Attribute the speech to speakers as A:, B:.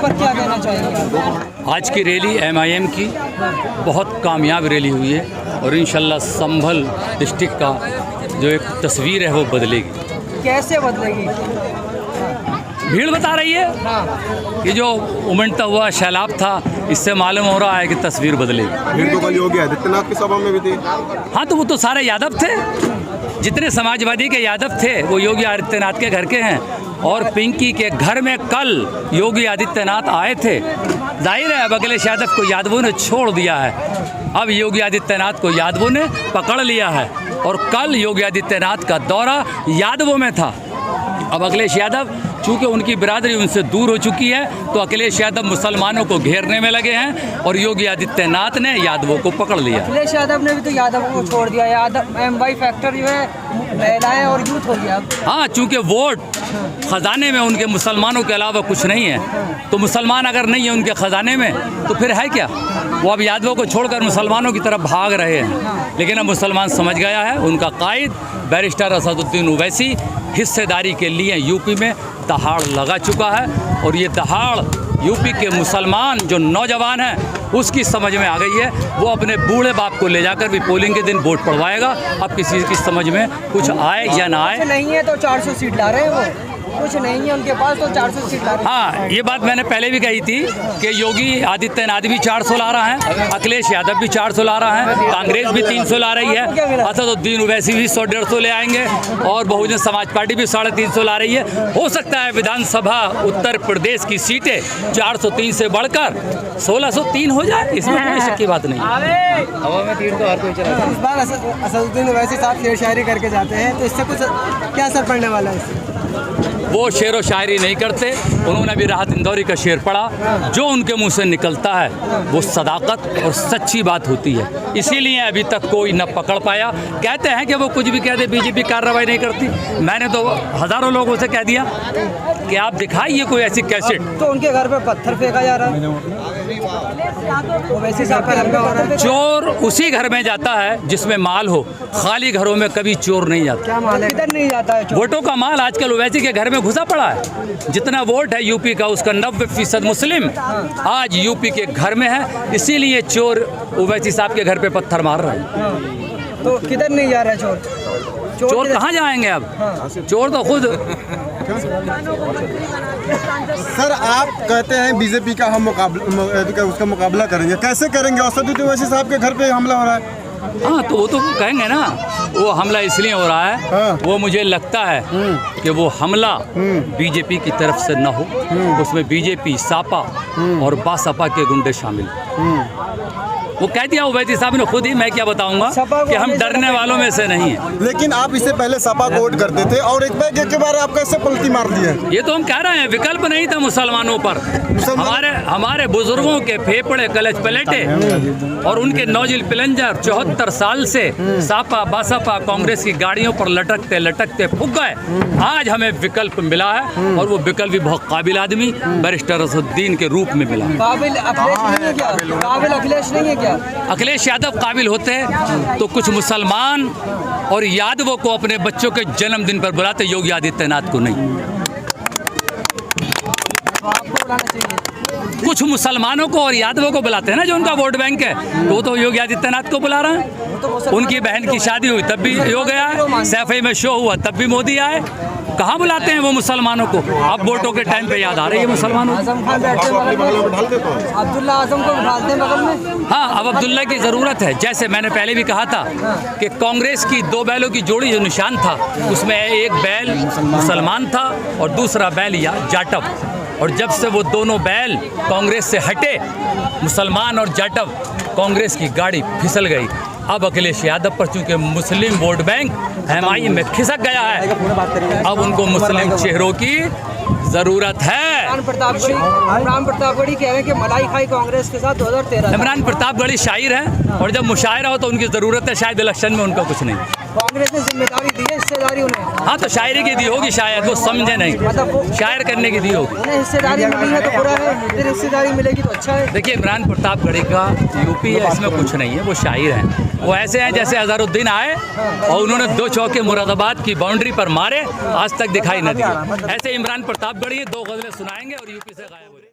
A: पर क्या कहना चाहेंगे?
B: आज की रैली MIM की बहुत कामयाब रैली हुई है और इंशाल्लाह संभल डिस्ट्रिक्ट का जो एक तस्वीर है वो बदलेगी।
A: कैसे बदलेगी?
B: भीड़ बता रही है
A: हाँ।
B: कि जो उमड़ता हुआ सैलाब था, इससे मालूम हो रहा है कि तस्वीर बदलेगी।
C: भीड़ तो कल योगी आदित्यनाथ की सभा में भी थी।
B: हाँ, तो वो तो सारे यादव थे, जितने समाजवादी के यादव थे वो योगी आदित्यनाथ के घर के हैं। और पिंकी के घर में कल योगी आदित्यनाथ आए थे। जाहिर है अब अखिलेश यादव को यादवों ने छोड़ दिया है, अब योगी आदित्यनाथ को यादवों ने पकड़ लिया है। और कल योगी आदित्यनाथ का दौरा यादवों में था। अब अखिलेश यादव चूँकि उनकी बिरादरी उनसे दूर हो चुकी है, तो अखिलेश यादव मुसलमानों को घेरने में लगे हैं और योगी आदित्यनाथ ने यादवों को पकड़ लिया।
A: अखिलेश यादव ने भी तो यादव को छोड़ दिया। यादव MY फैक्टर जो है महिलाएं और यूथ हो गया।
B: हाँ, चूँकि वोट खजाने में उनके मुसलमानों के अलावा कुछ नहीं है, तो मुसलमान अगर नहीं है उनके खजाने में तो फिर है क्या? वो अब यादवों को छोड़कर मुसलमानों की तरफ भाग रहे हैं। लेकिन अब मुसलमान समझ गया है, उनका कायद बैरिस्टर असदुद्दीन ओवैसी हिस्सेदारी के लिए यूपी में दहाड़ लगा चुका है। और ये दहाड़ यूपी के मुसलमान जो नौजवान हैं उसकी समझ में आ गई है। वो अपने बूढ़े बाप को ले जाकर भी पोलिंग के दिन वोट पड़वाएगा। अब किसी की समझ में कुछ आए या ना आए।
A: नहीं है तो 400 सीट ला रहे हैं वो, कुछ नहीं है उनके पास तो 400 सीट ला रहे हैं।
B: हाँ, ये बात मैंने पहले भी कही थी कि योगी आदित्यनाथ भी 400 ला रहा है, अखिलेश यादव भी 400 ला रहा है, कांग्रेस भी 300 ला रही है, असदुद्दीन ओवैसी भी 100-150 ले आएंगे और बहुजन समाज पार्टी भी 350 ला रही है। हो सकता है विधानसभा उत्तर प्रदेश की सीटें 403 से बढ़कर 1603 हो जाए, इसमें कोई शक की बात नहीं।
D: हवा में तीर तो हर कोई चला।
A: इस बार असदुद्दीन ओवैसी साहब शेर शायरी करके जाते हैं, तो इससे कुछ क्या असर पड़ने वाला है इससे?
B: वो शेर व शायरी नहीं करते, उन्होंने भी राहत इंदौरी का शेर पढ़ा। जो उनके मुंह से निकलता है वो सदाकत और सच्ची बात होती है, इसीलिए अभी तक कोई न पकड़ पाया। कहते हैं कि वो कुछ भी कह दे, बीजेपी कार्रवाई नहीं करती। मैंने तो हज़ारों लोगों से कह दिया कि आप दिखाइए कोई ऐसी कैसेट।
A: तो उनके घर पे पत्थर फेंका जा रहा है, ओवैसी साहब के घर पे पत्थर फेंका।
B: चोर उसी घर में जाता है जिसमें माल हो, खाली घरों में कभी चोर नहीं जाता।
A: क्या माल है? किधर नहीं जाता है चोर?
B: वोटों का माल आजकल ओवैसी के घर में घुसा पड़ा है। जितना वोट है यूपी का उसका 90% मुस्लिम आज यूपी के घर में है, इसीलिए चोर ओवैसी साहब के घर पे पत्थर मार रहे हैं।
A: तो किधर नहीं जा रहा है चोर?
B: चोर कहाँ जाएंगे अब? चोर तो खुद।
C: सर, आप कहते हैं बीजेपी का हम उसका मुकाबला करेंगे, कैसे करेंगे? असदुद्दीन ओवैसी साहब के घर पे हमला हो रहा है।
B: हाँ, तो वो तो कहेंगे ना, वो हमला इसलिए हो रहा है।
C: हाँ।
B: वो मुझे लगता है कि वो हमला बीजेपी की तरफ से न हो, उसमें बीजेपी, सापा और बासपा के गुंडे शामिल। वो कह दिया ओवैसी साहब ने खुद ही, मैं क्या बताऊंगा कि हम डरने वालों में से नहीं है।
C: लेकिन आप इससे पहले सपा को वोट करते थे और एक बैग के बारे आप कैसे पलटी मार दिए?
B: ये तो हम कह रहे हैं, विकल्प नहीं था मुसलमानों पर। हमारे बुजुर्गों के फेफड़े कलच पलटे और उनके नौजिल पिलंजर 74 साल से सापा बासपा कांग्रेस की गाड़ियों पर लटकते लटकते फूक गए। आज हमें विकल्प मिला है और वो विकल्प भी बहुत काबिल आदमी बैरिस्टर असदुद्दीन के रूप में मिला।
A: काबिल अखिलेश नहीं है क्या? काबिल अखिलेश नहीं है क्या?
B: अखिलेश यादव काबिल होते तो कुछ मुसलमान और यादवों को अपने बच्चों के जन्मदिन पर बुलाते, योगी आदित्यनाथ को नहीं। कुछ मुसलमानों को और यादवों को बुलाते हैं ना, जो उनका वोट बैंक है, तो वो तो योगी आदित्यनाथ को बुला रहे हैं। उनकी बहन की शादी हुई तब भी योगी आए, सैफई में शो हुआ तब भी मोदी आए। कहाँ बुलाते हैं वो मुसलमानों को? अब वोटों के टाइम पे याद आ रही है मुसलमानों को।
A: आजम खान बैठे अब्दुल्ला आजम को डालते हैं बगल में।
B: हाँ, अब अब्दुल्ला की ज़रूरत है। जैसे मैंने पहले भी कहा था कि कांग्रेस की 2 बैलों की जोड़ी जो निशान था, उसमें एक बैल मुसलमान था और दूसरा बैल या जाटव। और जब से वो दोनों बैल कांग्रेस से हटे, मुसलमान और जाटव, कांग्रेस की गाड़ी फिसल गई। अब अखिलेश यादव पर चूंकि मुस्लिम वोट बैंक MIM में खिसक गया है, अब उनको मुस्लिम चेहरों की जरूरत है।
A: इमरान प्रतापगढ़ी कह रहे हैं कि मलाई खाई कांग्रेस के साथ 2013।
B: इमरान प्रतापगढ़ी शायर है और जब मुशायरा हो तो उनकी ज़रूरत है, शायद इलेक्शन में उनका कुछ नहीं।
A: कांग्रेस ने जिम्मेदारी दी है, हिस्सेदारी उन्हें।
B: हाँ, तो शायरी की दी होगी, शायद वो समझे नहीं, शायर करने की दी होगी।
A: उन्हें हिस्सेदारी मिली है तो बुरा है, फिर हिस्सेदारी मिलेगी तो अच्छा है।
B: देखिए, इमरान प्रतापगढ़ी का यूपी है, इसमें कुछ नहीं है, वो शायर हैं। वो ऐसे हैं जैसे अजहरुद्दीन आए और उन्होंने 2 चौके मुरादाबाद की बाउंड्री पर मारे, आज तक दिखाई न दिए। ऐसे इमरान प्रतापगढ़ी 2 गज़लें सुनाएंगे और यूपी से गायब हो जाएंगे।